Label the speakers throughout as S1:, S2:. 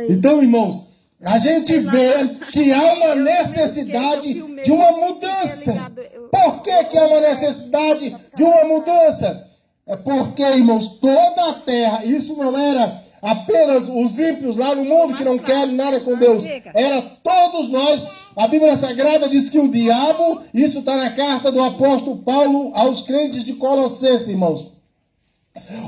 S1: Então, irmãos, a gente vê que há uma necessidade de uma mudança. Por que há uma necessidade de uma mudança? É porque, irmãos, toda a terra, isso não era apenas os ímpios lá no mundo que não querem nada com Deus. Era todos nós. A Bíblia Sagrada diz que o diabo, isso está na carta do apóstolo Paulo aos crentes de Colossenses, irmãos.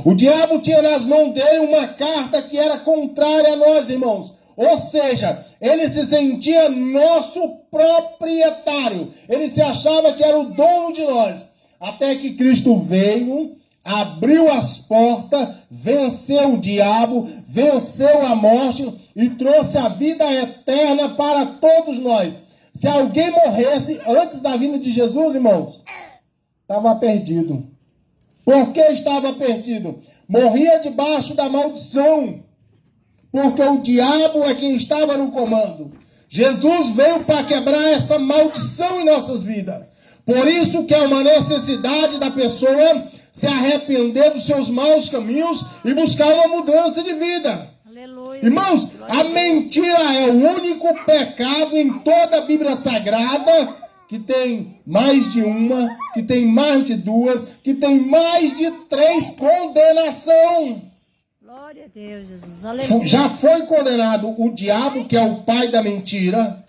S1: O diabo tinha nas mãos dele uma carta que era contrária a nós, irmãos. Ou seja, ele se sentia nosso proprietário. Ele se achava que era o dono de nós. Até que Cristo veio, abriu as portas, venceu o diabo, venceu a morte e trouxe a vida eterna para todos nós. Se alguém morresse antes da vinda de Jesus, irmãos, estava perdido. Por que estava perdido? Morria debaixo da maldição. Porque o diabo é quem estava no comando. Jesus veio para quebrar essa maldição em nossas vidas. Por isso que é uma necessidade da pessoa se arrepender dos seus maus caminhos e buscar uma mudança de vida. Aleluia. Irmãos, a mentira é o único pecado em toda a Bíblia Sagrada que tem mais de uma, que tem mais de duas, que tem mais de 3 condenação.
S2: Glória a Deus, Jesus. Aleluia.
S1: Já foi condenado o diabo, que é o pai da mentira.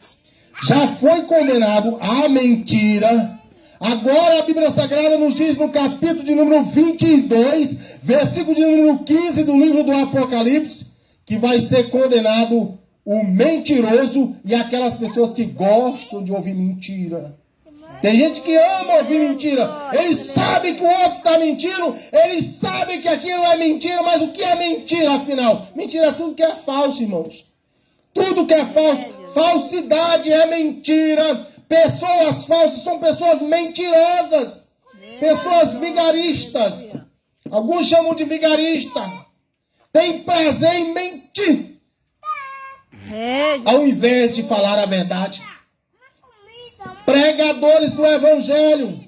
S1: Já foi condenado a mentira. Agora a Bíblia Sagrada nos diz no capítulo de número 22, versículo de número 15 do livro do Apocalipse, que vai ser condenado o mentiroso e aquelas pessoas que gostam de ouvir mentira. Tem gente que ama ouvir mentira. Eles sabem que o outro está mentindo. Eles sabem que aquilo é mentira. Mas o que é mentira, afinal? Mentira é tudo que é falso, irmãos. Tudo que é falso. Falsidade é mentira. Pessoas falsas são pessoas mentirosas. Pessoas vigaristas. Alguns chamam de vigarista. Tem prazer em mentir. Ao invés de falar a verdade. Pregadores do Evangelho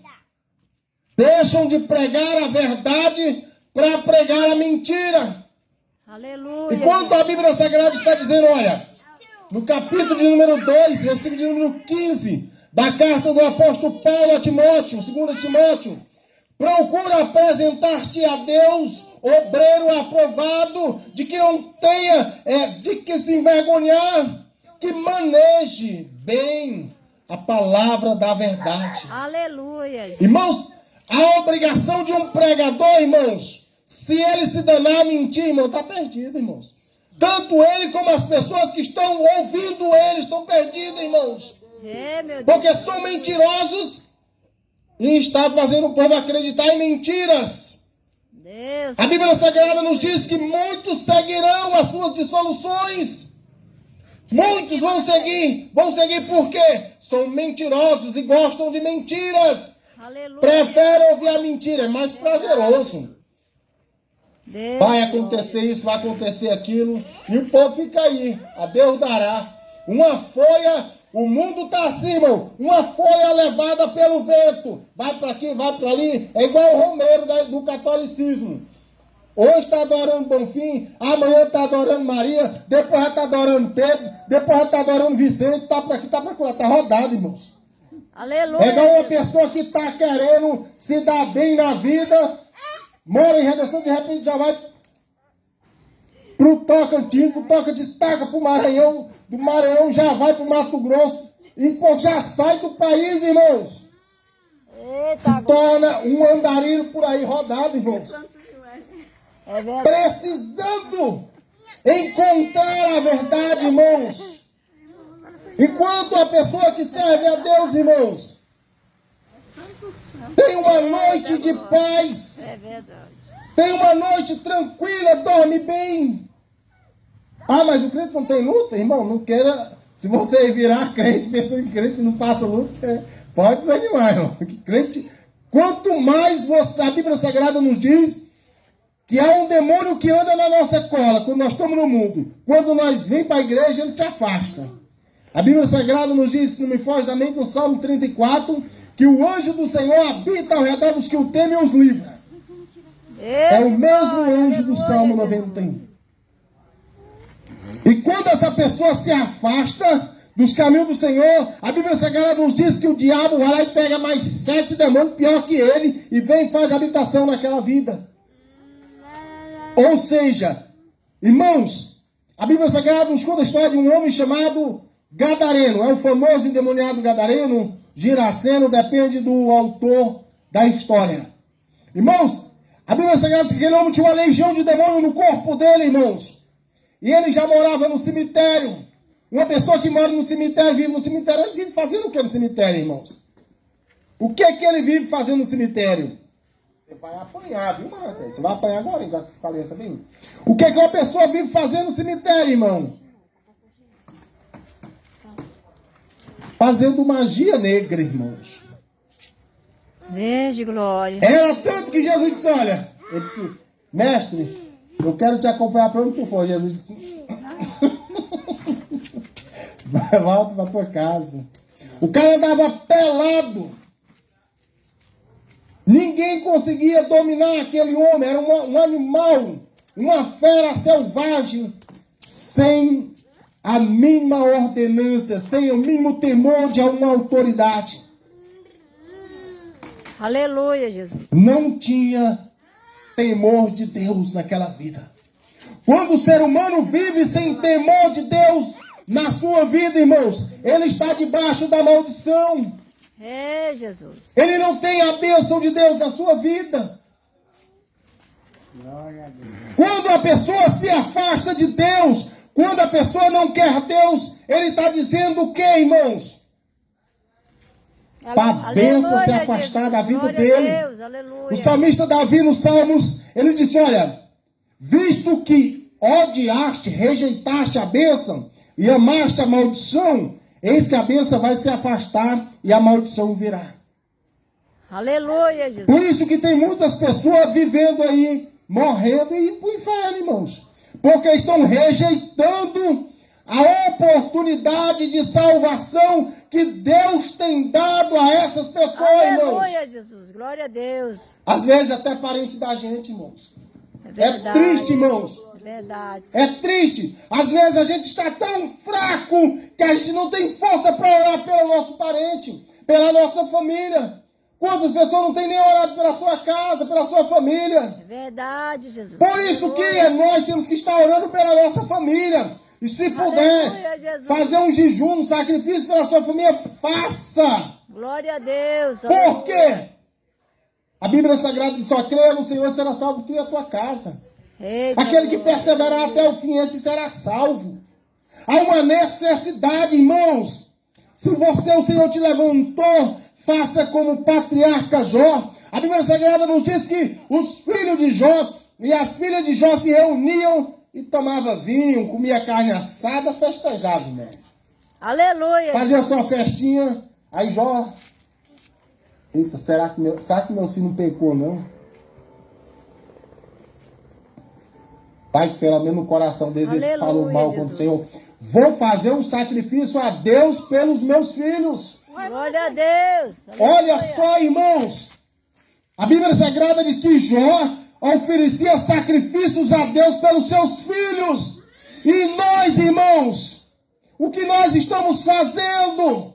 S1: deixam de pregar a verdade para pregar a mentira.
S2: Aleluia.
S1: Enquanto a Bíblia Sagrada está dizendo, olha, no capítulo de número 2, versículo de número 15, da carta do apóstolo Paulo a Timóteo, 2 Timóteo, procura apresentar-te a Deus, obreiro aprovado, de que não tenha, de que se envergonhar, que maneje bem a palavra da verdade.
S2: Aleluia.
S1: Irmãos, a obrigação de um pregador, irmãos, se ele se danar a mentir, irmão, está perdido, irmãos. Tanto ele como as pessoas que estão ouvindo ele estão perdidas, irmãos.
S2: Meu Deus.
S1: Porque são mentirosos e está fazendo o povo acreditar em mentiras.
S2: Deus.
S1: A Bíblia Sagrada nos diz que muitos seguirão as suas dissoluções. Muitos vão seguir por quê? São mentirosos e gostam de mentiras.
S2: Aleluia.
S1: Preferem ouvir a mentira, é mais prazeroso.
S2: Deus.
S1: Vai acontecer isso, vai acontecer aquilo, e o povo fica aí, a Deus dará. Uma folha, o mundo está assim, irmão, uma folha levada pelo vento, vai para aqui, vai para ali, é igual o romeiro do catolicismo. Hoje está adorando Bonfim, amanhã está adorando Maria, depois já está adorando Pedro, depois já está adorando Vicente, está para aqui, está para lá, está rodado, irmãos.
S2: Aleluia.
S1: É igual uma pessoa que está querendo se dar bem na vida, mora em Redenção, de repente já vai para o Tocantins taca para o Maranhão, do Maranhão já vai para o Mato Grosso, e pô, já sai do país, irmãos.
S2: Eita,
S1: se torna um andarilho por aí rodado, irmãos.
S2: É verdade.
S1: Precisando encontrar a verdade, irmãos. Enquanto a pessoa que serve a Deus, irmãos, tem uma noite de paz,
S2: É verdade.
S1: tem uma noite tranquila, dorme bem. Ah, mas o crente não tem luta? Irmão, não queira. Se você virar crente, pensando em crente não faça luta, você pode desanimar, irmão. Porque crente, quanto mais você, a Bíblia Sagrada nos diz que há um demônio que anda na nossa cola quando nós estamos no mundo. Quando nós vamos para a igreja, ele se afasta. A Bíblia Sagrada nos diz, se não me foge da mente, no Salmo 34, que o anjo do Senhor habita ao redor dos que o temem e os livra. É o mesmo anjo do Salmo 91. E quando pessoa se afasta dos caminhos do Senhor, a Bíblia Sagrada nos diz que o diabo vai lá e pega mais 7 demônios pior que ele e vem e faz habitação naquela vida. Ou seja, irmãos, a Bíblia Sagrada nos conta a história de um homem chamado Gadareno. É o famoso endemoniado Gadareno, Giraceno, depende do autor da história. Irmãos, a Bíblia Sagrada diz que aquele homem tinha uma legião de demônio no corpo dele, irmãos. E ele já morava no cemitério. Uma pessoa que mora no cemitério, vive no cemitério, ele vive fazendo o que no cemitério, irmãos? O que é que ele vive fazendo no cemitério? Você vai apanhar, viu, Marcelo? Você vai apanhar agora, com essa saliência bem. O que é que uma pessoa vive fazendo no cemitério, irmão? Fazendo magia negra, irmãos.
S2: Desde glória.
S1: Era tanto que Jesus disse, olha, ele disse, mestre, eu quero te acompanhar para onde tu for. Jesus disse, volta para tua casa. O cara andava pelado. Ninguém conseguia dominar aquele homem. Era um animal, uma fera selvagem, sem a mínima ordenança, sem o mínimo temor de alguma autoridade.
S2: Aleluia, Jesus.
S1: Não tinha temor de Deus naquela vida. Quando o ser humano vive sem temor de Deus na sua vida, irmãos, ele está debaixo da maldição.
S2: É, Jesus.
S1: Ele não tem a bênção de Deus na sua vida. Quando a pessoa se afasta de Deus, quando a pessoa não quer Deus, ele está dizendo o que, irmãos? Para a bênção se afastar da vida dele.
S2: Deus, aleluia.
S1: O salmista Davi, nos Salmos, ele disse, olha, visto que odiaste, rejeitaste a bênção e amaste a maldição, eis que a bênção vai se afastar e a maldição virá.
S2: Aleluia, Jesus.
S1: Por isso que tem muitas pessoas vivendo aí, morrendo e indo para o inferno, irmãos. Porque estão rejeitando a oportunidade de salvação que Deus tem dado a essas pessoas, irmãos.
S2: Aleluia, Jesus. Glória a Deus.
S1: Às vezes até parente da gente, irmãos.
S2: É verdade.
S1: É triste, irmãos.
S2: É verdade.
S1: É triste. Às vezes a gente está tão fraco que a gente não tem força para orar pelo nosso parente, pela nossa família. Quantas pessoas não têm nem orado pela sua casa, pela sua família?
S2: É verdade, Jesus.
S1: Por isso que nós temos que estar orando pela nossa família. E se puder
S2: Aleluia, Jesus.
S1: fazer um jejum, um sacrifício pela sua família, faça.
S2: Glória a Deus.
S1: Por quê? A Bíblia Sagrada diz, só creia no Senhor, será salvo tu e a tua casa.
S2: Eita,
S1: Aquele que
S2: glória.
S1: perseverar até o fim, esse será salvo. Há uma necessidade, irmãos. Se você, o Senhor te levantou, faça como o patriarca Jó. A Bíblia Sagrada nos diz que os filhos de Jó e as filhas de Jó se reuniam e tomavam vinho, comia carne assada, festejava, irmão.
S2: Aleluia.
S1: Fazia sua festinha, aí Jó... Eita, será que meu filho não pecou, não? Pai, pelo menos no coração deles, eles falam mal contra o Senhor. Vou fazer um sacrifício a Deus pelos meus filhos.
S2: Glória a Deus.
S1: Olha só, irmãos. A Bíblia Sagrada diz que Jó oferecia sacrifícios a Deus pelos seus filhos. E nós, irmãos, o que nós estamos fazendo?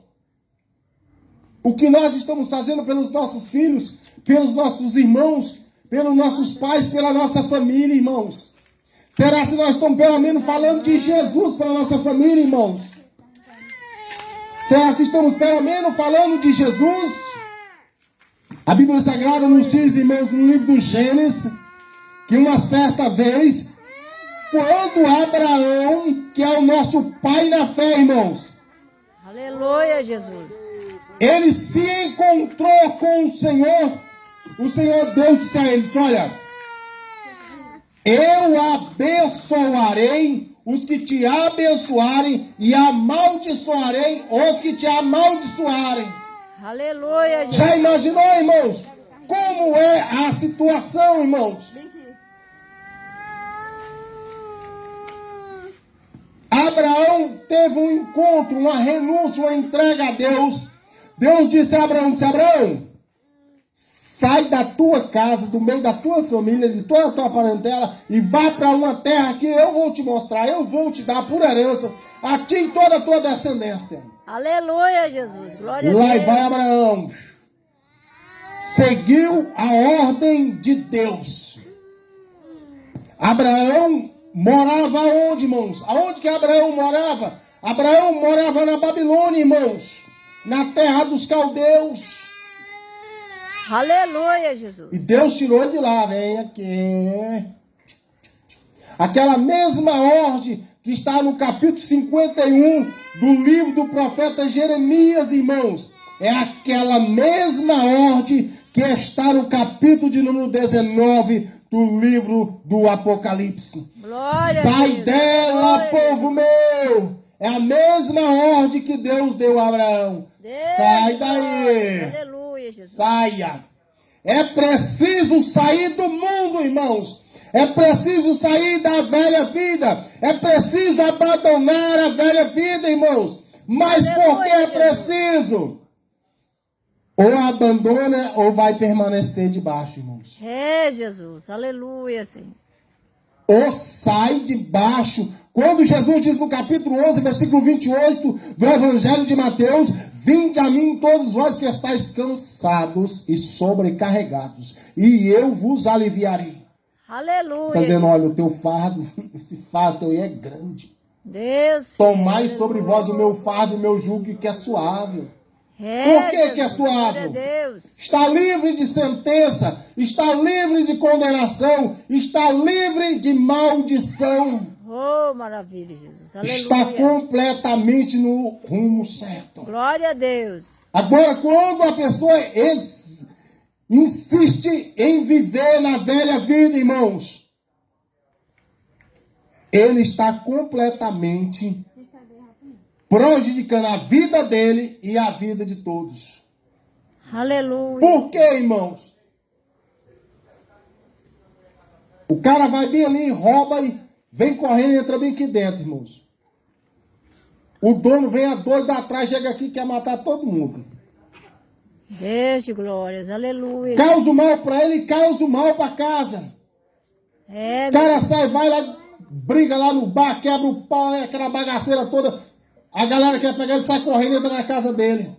S1: O que nós estamos fazendo pelos nossos filhos, pelos nossos irmãos, pelos nossos pais, pela nossa família, irmãos? Será que nós estamos pelo menos falando de Jesus para a nossa família, irmãos? Será que estamos pelo menos falando de Jesus? A Bíblia Sagrada nos diz, irmãos, no livro do Gênesis, que uma certa vez, quando Abraão, que é o nosso pai na fé, irmãos,
S2: Aleluia, Jesus.
S1: ele se encontrou com o Senhor Deus disse a ele, disse, olha, eu abençoarei os que te abençoarem e amaldiçoarei os que te amaldiçoarem.
S2: Aleluia, Jesus.
S1: Já imaginou, irmãos, como é a situação, irmãos? Abraão teve um encontro, uma renúncia, uma entrega a Deus. Deus disse a Abraão, sai da tua casa, do meio da tua família, de toda a tua parentela, e vá para uma terra que eu vou te mostrar, eu vou te dar por herança, a ti e toda a tua descendência.
S2: Aleluia, Jesus. Glória a
S1: Lá
S2: Deus.
S1: vai Abraão. Seguiu a ordem de Deus. Abraão morava onde, irmãos? Aonde que Abraão morava? Abraão morava na Babilônia, irmãos. Na terra dos caldeus.
S2: Aleluia, Jesus.
S1: E Deus tirou ele de lá. Vem aqui. Aquela mesma ordem que está no capítulo 51 do livro do profeta Jeremias, irmãos. É aquela mesma ordem que está no capítulo de número 19 do livro do Apocalipse.
S2: Glória a
S1: Sai
S2: Deus.
S1: dela,
S2: Glória.
S1: povo meu. É a mesma ordem que Deus deu a Abraão.
S2: Deus,
S1: Sai
S2: glória.
S1: daí.
S2: Aleluia, Jesus.
S1: Saia. É preciso sair do mundo, irmãos. É preciso sair da velha vida. É preciso abandonar a velha vida, irmãos. Mas por que é preciso? Ou abandona ou vai permanecer debaixo, irmãos.
S2: É, Jesus. Aleluia, Senhor.
S1: Ou sai debaixo. Quando Jesus diz no capítulo 11, versículo 28 do Evangelho de Mateus: vinde a mim todos vós que estáis cansados e sobrecarregados, e eu vos aliviarei.
S2: Aleluia.
S1: Está dizendo, olha, o teu fardo, esse fardo aí é grande.
S2: Deus.
S1: Tomai
S2: Aleluia.
S1: sobre vós o meu fardo e o meu jugo que é suave.
S2: É,
S1: Por que que é
S2: Jesus.
S1: suave?
S2: Glória a Deus.
S1: Está livre de sentença, está livre de condenação, está livre de maldição.
S2: Oh, maravilha, Jesus. Aleluia.
S1: Está completamente no rumo certo.
S2: Glória a Deus.
S1: Agora, quando a pessoa insiste em viver na velha vida, irmãos, ele está completamente prejudicando a vida dele e a vida de todos.
S2: Aleluia.
S1: Por quê, irmãos? O cara vai bem ali, rouba e vem correndo e entra bem aqui dentro, irmãos. O dono vem a doido atrás, chega aqui e quer matar todo mundo.
S2: Deus de glórias. Aleluia.
S1: Causa o mal para ele e causa o mal para casa.
S2: É,
S1: O cara sai, vai lá, briga lá no bar, quebra o pau, aquela bagaceira toda. A galera quer pegar ele, sai correndo e entra na casa dele.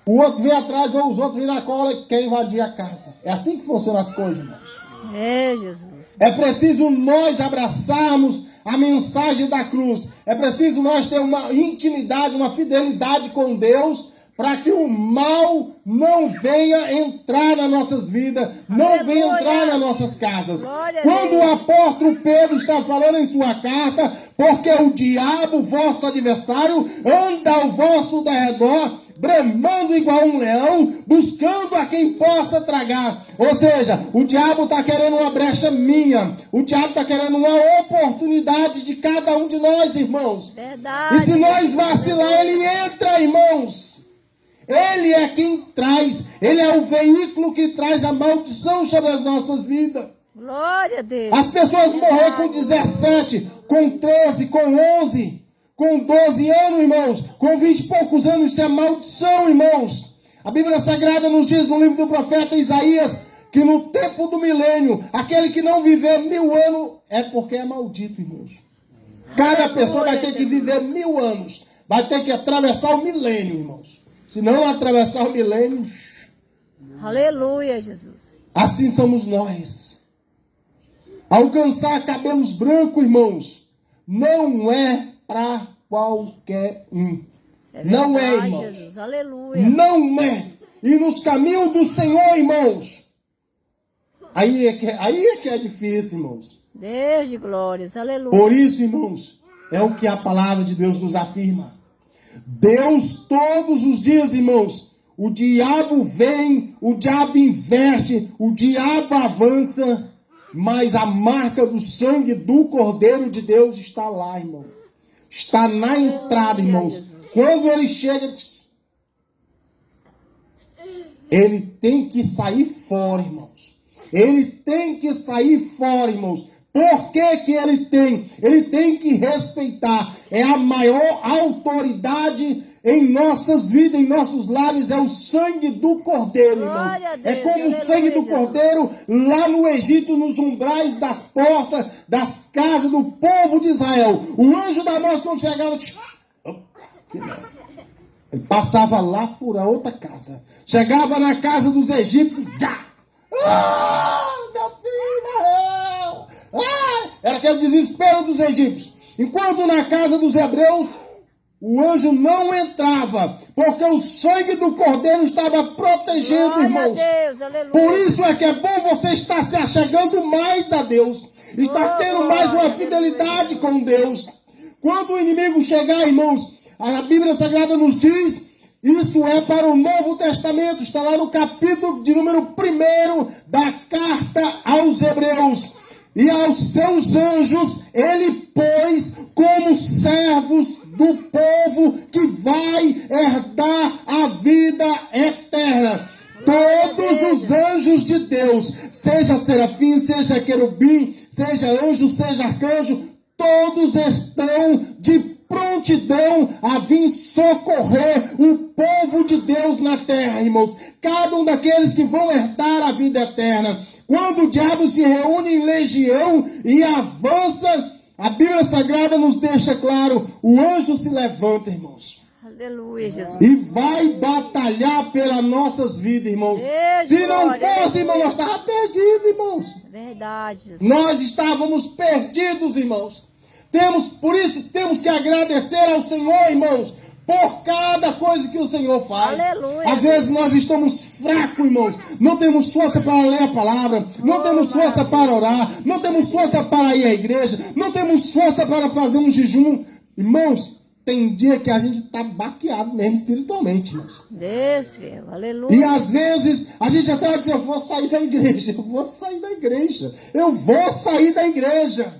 S1: O outro vem atrás, ou os outros vêm na cola e quer invadir a casa. É assim que funcionam as coisas, irmãos.
S2: É, Jesus.
S1: É preciso nós abraçarmos a mensagem da cruz. É preciso nós ter uma intimidade, uma fidelidade com Deus, para que o mal não venha entrar nas nossas vidas, não venha entrar nas nossas casas. Quando o apóstolo Pedro está falando em sua carta, porque o diabo, vosso adversário, anda ao vosso derredor, bramando igual um leão, buscando a quem possa tragar. Ou seja, o diabo está querendo uma brecha minha. O diabo está querendo uma oportunidade de cada um de nós, irmãos.
S2: Verdade.
S1: E se nós vacilar, ele entra, irmãos. Ele é quem traz. Ele é o veículo que traz a maldição sobre as nossas vidas.
S2: Glória a Deus.
S1: As pessoas morreram com 17, com 13, com 11... com 12 anos, irmãos, com 20 e poucos anos, isso é maldição, irmãos. A Bíblia Sagrada nos diz no livro do profeta Isaías, que no tempo do milênio, aquele que não viver 1000 anos, é porque é maldito, irmãos. Cada pessoa vai ter que viver 1000 anos, vai ter que atravessar o milênio, irmãos. Se não atravessar o milênio,
S2: Aleluia, Jesus.
S1: assim somos nós. Alcançar cabelos brancos, irmãos, não é para qualquer um. Não é, irmãos.
S2: Jesus. Aleluia.
S1: Não é. E nos caminhos do Senhor, irmãos, aí é que é difícil, irmãos.
S2: Deus de glórias. Aleluia.
S1: Por isso, irmãos, é o que a palavra de Deus nos afirma. Deus todos os dias, irmãos, o diabo vem, o diabo investe, o diabo avança, mas a marca do sangue do Cordeiro de Deus está lá, irmão. Está na entrada, irmãos. Quando ele chega, ele tem que sair fora, irmãos. Ele tem que sair fora, irmãos. Por que que ele tem? Ele tem que respeitar. É a maior autoridade em nossas vidas, em nossos lares, é o sangue do Cordeiro, irmãos.
S2: Glória a Deus,
S1: É como o
S2: aleluia,
S1: sangue do
S2: Jesus.
S1: Cordeiro lá no Egito, nos umbrais das portas, das casas do povo de Israel. O anjo da morte, quando chegava, ele passava lá por a outra casa. Chegava na casa dos egípcios, meu filho morreu! Era aquele desespero dos egípcios. Enquanto na casa dos hebreus, o anjo não entrava, porque o sangue do Cordeiro estava protegendo,
S2: Glória
S1: irmãos.
S2: a Deus, aleluia.
S1: Por isso é que é bom você estar se achegando mais a Deus, estar tendo mais uma fidelidade com Deus. Quando o inimigo chegar, irmãos, a Bíblia Sagrada nos diz, isso é para o Novo Testamento, está lá no capítulo de número 1 da carta aos Hebreus. E aos seus anjos ele pôs como servos do povo que vai herdar a vida eterna. Todos os anjos de Deus, seja serafim, seja querubim, seja anjo, seja arcanjo, todos estão de prontidão a vir socorrer o povo de Deus na terra, irmãos. Cada um daqueles que vão herdar a vida eterna. Quando o diabo se reúne em legião e avança, a Bíblia Sagrada nos deixa claro, o anjo se levanta, irmãos.
S2: Aleluia, Jesus.
S1: E vai batalhar pelas nossas vidas, irmãos. Se não fosse, irmão, nós estávamos perdidos, irmãos.
S2: Verdade, Jesus.
S1: Nós estávamos perdidos, irmãos. Por isso temos que agradecer ao Senhor, irmãos, por cada coisa que o Senhor faz.
S2: Aleluia.
S1: Às vezes nós estamos fracos, irmãos. Não temos força para ler a palavra. Não temos força para orar. Não temos força para ir à igreja. Não temos força para fazer um jejum. Irmãos, tem dia que a gente está baqueado mesmo espiritualmente, irmãos.
S2: Deus, filho. Aleluia.
S1: E às vezes a gente até diz, eu vou sair da igreja. Eu vou sair da igreja. Eu vou sair da igreja.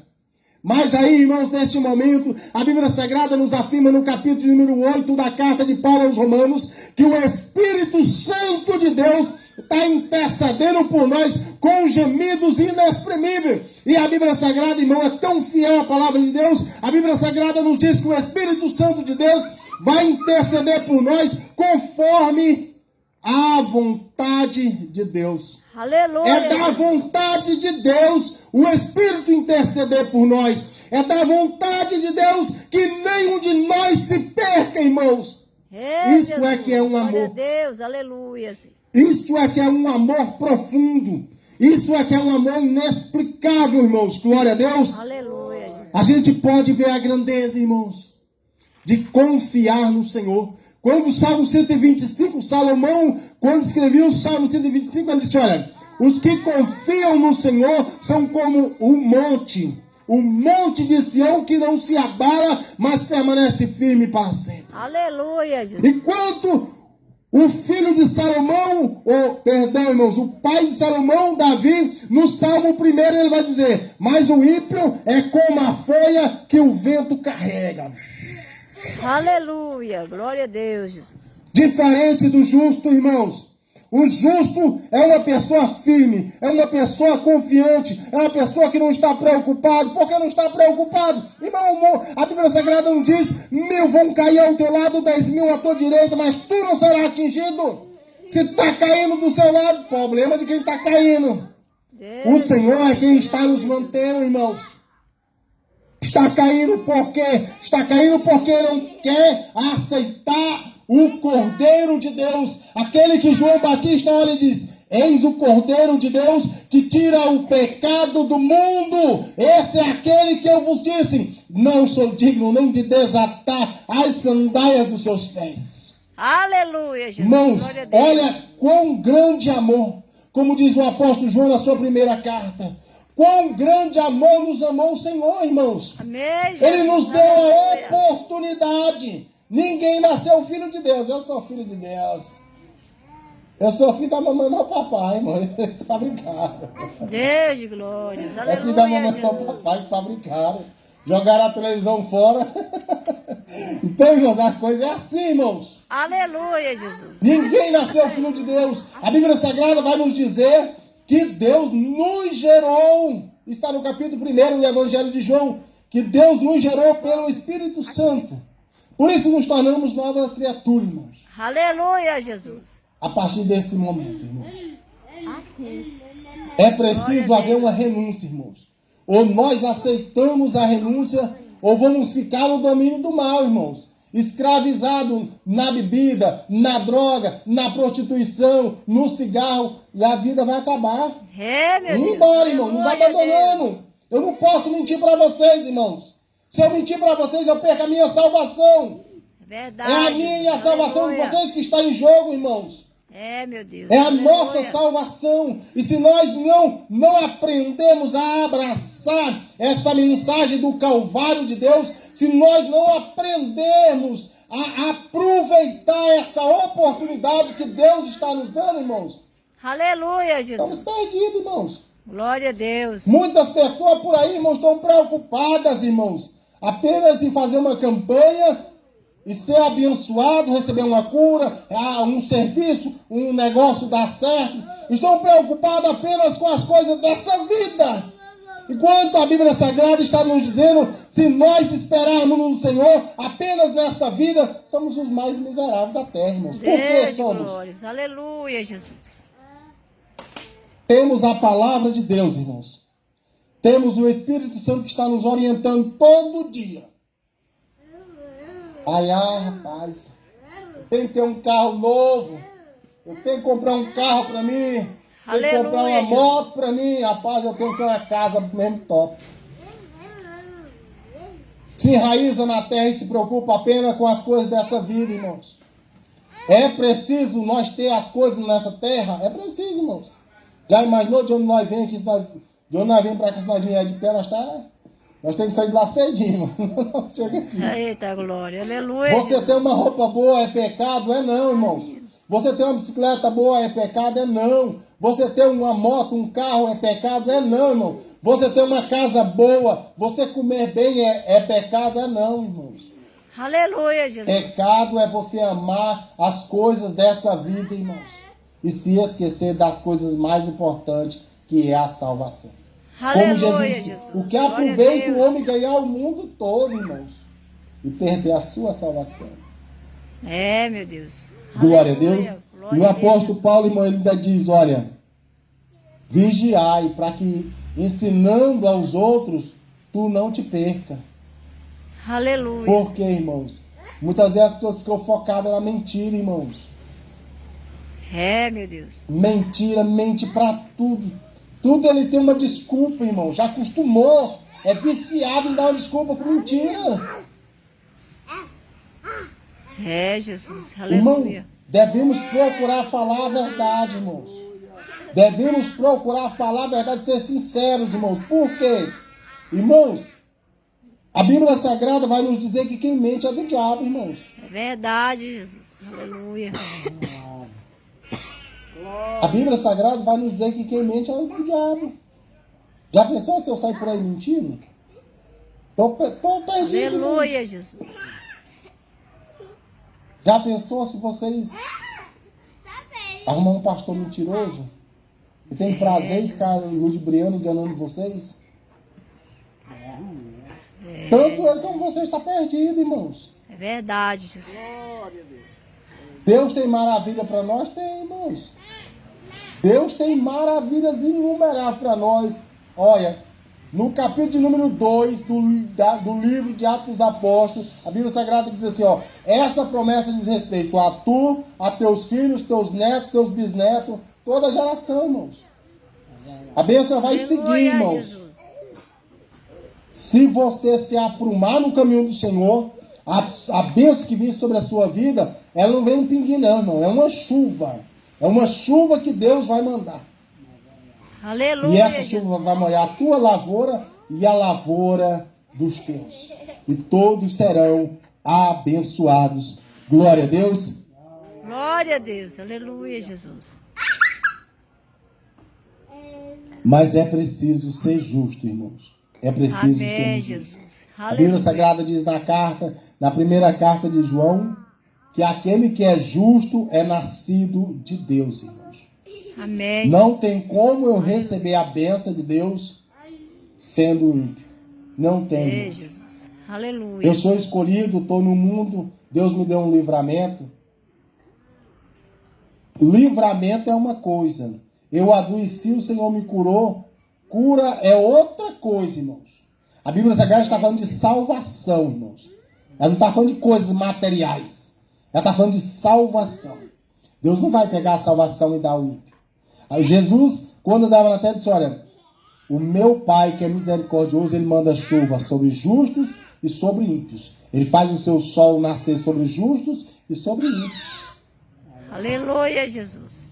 S1: Mas aí, irmãos, neste momento, a Bíblia Sagrada nos afirma no capítulo número 8 da carta de Paulo aos Romanos, que o Espírito Santo de Deus está intercedendo por nós com gemidos inexprimíveis. E a Bíblia Sagrada, irmão, é tão fiel à palavra de Deus. A Bíblia Sagrada nos diz que o Espírito Santo de Deus vai interceder por nós conforme a vontade de Deus.
S2: Aleluia.
S1: É da vontade de Deus o Espírito interceder por nós. É da vontade de Deus que nenhum de nós se perca, irmãos. Isso
S2: Jesus.
S1: é que é um amor.
S2: Glória a Deus, aleluia.
S1: Isso é que é um amor profundo. Isso é que é um amor inexplicável, irmãos. Glória a Deus.
S2: Aleluia, Jesus.
S1: A gente pode ver a grandeza, irmãos, de confiar no Senhor. Quando o Salmo 125, Salomão, quando escrevia o Salmo 125, ele disse, olha, os que confiam no Senhor são como o monte de Sião que não se abala, mas permanece firme para sempre.
S2: Aleluia, Jesus.
S1: Enquanto o filho de Salomão, irmãos, o pai de Salomão, Davi, no Salmo 1 ele vai dizer, mas o ímpio é como a folha que o vento carrega.
S2: Aleluia, glória a Deus, Jesus.
S1: Diferente do justo, irmãos. O justo é uma pessoa firme, é uma pessoa confiante, é uma pessoa que não está preocupado. Por que não está preocupado? Irmão, a Bíblia Sagrada não diz, 1000 vão cair ao teu lado, 10.000 à tua direita, mas tu não serás atingido. Se está caindo do seu lado, problema de quem está caindo.
S2: Deus.
S1: O Senhor é quem está nos mantendo, irmãos. Está caindo por quê? Está caindo porque não quer aceitar o Cordeiro de Deus. Aquele que João Batista olha e diz, eis o Cordeiro de Deus que tira o pecado do mundo. Esse é aquele que eu vos disse, não sou digno nem de desatar as sandálias dos seus pés.
S2: Aleluia, Jesus.
S1: Irmãos,
S2: Glória a Deus.
S1: olha quão grande amor, como diz o apóstolo João na sua primeira carta, quão grande amor nos amou o Senhor, irmãos.
S2: Amém, Jesus.
S1: Ele nos deu a
S2: Aleluia.
S1: oportunidade. Ninguém nasceu filho de Deus. Eu sou filho de Deus. Eu sou filho da mamãe e do papai, irmão. Eles fabricaram.
S2: Deus de glórias.
S1: É filho da
S2: Aleluia,
S1: mamãe e do
S2: Jesus.
S1: papai que fabricaram. Jogaram a televisão fora. Então, irmãos, a coisa é assim, irmãos.
S2: Aleluia, Jesus.
S1: Ninguém nasceu filho de Deus. A Bíblia Sagrada vai nos dizer que Deus nos gerou. Está no capítulo 1 do Evangelho de João. Que Deus nos gerou pelo Espírito Santo. Por isso nos tornamos nova criatura, irmãos.
S2: Aleluia, Jesus.
S1: A partir desse momento, irmãos. É preciso haver uma renúncia, irmãos. Ou nós aceitamos a renúncia, ou vamos ficar no domínio do mal, irmãos. Escravizado na bebida, na droga, na prostituição, no cigarro, e a vida vai acabar.
S2: Meu
S1: Vamos
S2: Deus.
S1: embora, irmão, nos
S2: Glória a
S1: abandonando. Eu não posso mentir para vocês, irmãos. Se eu mentir para vocês, eu perco a minha salvação.
S2: Verdade.
S1: É a minha e a salvação de
S2: Aleluia.
S1: vocês que está em jogo, irmãos.
S2: Meu Deus.
S1: É a
S2: Aleluia.
S1: nossa salvação. E se nós não aprendemos a abraçar essa mensagem do Calvário de Deus, se nós não aprendermos a aproveitar essa oportunidade que Deus está nos dando, irmãos,
S2: Aleluia,
S1: estamos
S2: Jesus.
S1: perdidos, irmãos.
S2: Glória a Deus.
S1: Muitas pessoas por aí, irmãos, estão preocupadas, irmãos, apenas em fazer uma campanha e ser abençoado, receber uma cura, um serviço, um negócio dar certo. Estão preocupados apenas com as coisas dessa vida. Enquanto a Bíblia Sagrada está nos dizendo, se nós esperarmos no Senhor apenas nesta vida, somos os mais miseráveis da terra, irmãos. Por que
S2: Deus de
S1: somos?
S2: glórias. Aleluia, Jesus.
S1: Temos a palavra de Deus, irmãos. Temos o Espírito Santo que está nos orientando todo dia. Rapaz, eu tenho que ter um carro novo. Eu tenho que comprar um carro para mim. Tenho que comprar uma moto para mim. Rapaz, eu tenho que ter uma casa mesmo top. Se enraiza na terra e se preocupa apenas com as coisas dessa vida, irmãos. É preciso nós ter as coisas nessa terra? É preciso, irmãos. Já imaginou de onde nós vemos aqui? De onde nós vemos para cá, se nós vier de pé, nós temos que sair de lá cedinho. Chega aqui.
S2: Eita glória. Aleluia.
S1: Você ter uma roupa boa é pecado? É não, irmãos. Você ter uma bicicleta boa é pecado? É não. Você ter uma moto, um carro é pecado? É não, irmão. Você ter uma casa boa, você comer bem é pecado? É não, irmãos.
S2: Aleluia, Jesus.
S1: Pecado é você amar as coisas dessa vida, irmãos. E se esquecer das coisas mais importantes, que é a salvação. Como
S2: Aleluia,
S1: Jesus disse,
S2: Jesus.
S1: o que
S2: Glória a
S1: aproveita o
S2: Deus.
S1: homem ganhar o mundo todo, irmãos, e perder a sua salvação.
S2: Meu Deus.
S1: Glória a
S2: Aleluia.
S1: Deus.
S2: Glória
S1: E o
S2: a Deus,
S1: apóstolo
S2: Jesus.
S1: Paulo, irmão, ele ainda diz, olha, vigiai para que, ensinando aos outros, tu não te perca.
S2: Aleluia.
S1: Por quê, irmãos? Muitas vezes as pessoas ficam focadas na mentira, irmãos.
S2: Meu Deus.
S1: Mentira, mente para tudo. Tudo ele tem uma desculpa, irmão. Já acostumou. É viciado em dar uma desculpa com mentira.
S2: Jesus.
S1: Irmão,
S2: Aleluia.
S1: devemos procurar falar a verdade, irmãos. Devemos procurar falar a verdade, ser sinceros, irmãos. Por quê? Irmãos, a Bíblia Sagrada vai nos dizer que quem mente é do diabo, irmãos.
S2: É verdade, Jesus. Aleluia.
S1: A Bíblia Sagrada vai nos dizer que quem mente é do diabo. Já pensou se eu sair por aí mentindo? Tô perdido. Irmão.
S2: Aleluia, Jesus.
S1: Já pensou se vocês arrumar um pastor mentiroso? E tem prazer em ficar ludibriando, enganando vocês? Tanto é como você está perdido, irmãos.
S2: É verdade, Jesus.
S1: Deus tem maravilha para nós? Tem, irmãos. Deus tem maravilhas inumeráveis para nós. Olha, no capítulo de número 2 do livro de Atos dos Apóstolos, a Bíblia Sagrada diz assim, ó, essa promessa diz respeito a tu, a teus filhos, teus netos, teus bisnetos, toda a geração, irmãos. A bênção vai seguir, irmãos.
S2: Jesus.
S1: Se você se aprumar no caminho do Senhor, a bênção que vem sobre a sua vida, ela não vem um pinguim não, irmão. É uma chuva. É uma chuva que Deus vai mandar.
S2: Aleluia.
S1: E essa
S2: Jesus.
S1: chuva vai molhar a tua lavoura e a lavoura dos teus. E todos serão abençoados. Glória a Deus.
S2: Glória a Deus. Aleluia, Jesus.
S1: Mas é preciso ser justo, irmãos. É preciso ser
S2: Amém,
S1: justo.
S2: Jesus.
S1: A Bíblia
S2: Aleluia.
S1: Sagrada diz na primeira carta de João, que aquele que é justo é nascido de Deus, irmãos.
S2: Amém.
S1: Não tem como eu receber a bênção de Deus sendo ímpio. Não tem.
S2: Amém,
S1: irmãos.
S2: Jesus. Aleluia.
S1: Eu sou escolhido, estou no mundo, Deus me deu um livramento. Livramento é uma coisa. Eu adoeci, o Senhor me curou. Cura é outra coisa, irmãos. A Bíblia Sagrada está falando de salvação, irmãos. Ela não está falando de coisas materiais. Ela está falando de salvação. Deus não vai pegar a salvação e dar ao ímpio. Aí Jesus, quando andava na terra, disse, olha, o meu Pai, que é misericordioso, ele manda chuva sobre justos e sobre ímpios. Ele faz o seu sol nascer sobre justos e sobre ímpios.
S2: Aleluia, Jesus.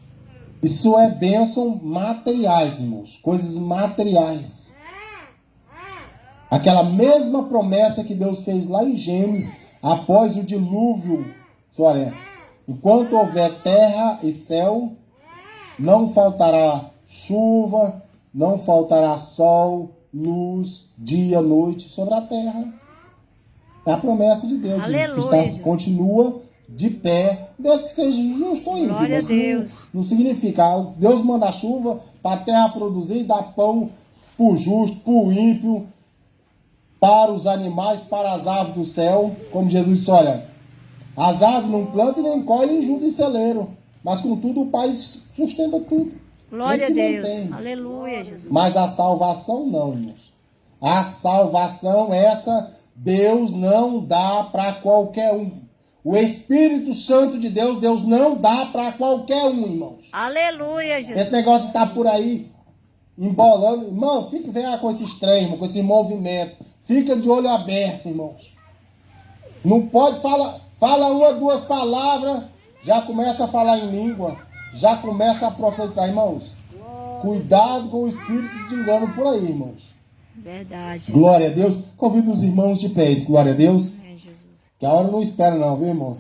S1: Isso é bênção materiais, irmãos. Coisas materiais. Aquela mesma promessa que Deus fez lá em Gênesis, após o dilúvio. Olha, enquanto houver terra e céu, não faltará chuva, não faltará sol, luz, dia, noite sobre a terra. É a promessa de Deus, irmãos, que continua de pé, Deus que seja justo ou ímpio.
S2: Glória a Deus.
S1: Não significa, Deus manda chuva para a terra produzir e dar pão para o justo, para o ímpio, para os animais, para as aves do céu. Como Jesus disse, olha, as aves não plantam e nem colhem em junto em celeiro, mas contudo o Pai sustenta tudo.
S2: Glória a Deus. Aleluia, Jesus.
S1: Mas a salvação não, irmãos. A salvação essa Deus não dá para qualquer um. O Espírito Santo de Deus, Deus não dá para qualquer um, irmãos.
S2: Aleluia, Jesus.
S1: Esse negócio de estar por aí embolando, irmão, fique vendo com esse extremo, com esse movimento. Fica de olho aberto, irmãos. Não pode falar, fala uma, duas palavras, já começa a falar em língua, já começa a profetizar, irmãos. Cuidado com o espírito de engano por aí, irmãos.
S2: Verdade.
S1: Glória a Deus. Convido os irmãos de pés, glória a Deus.
S2: Amém, Jesus.
S1: Que a hora não espera não, viu, irmãos?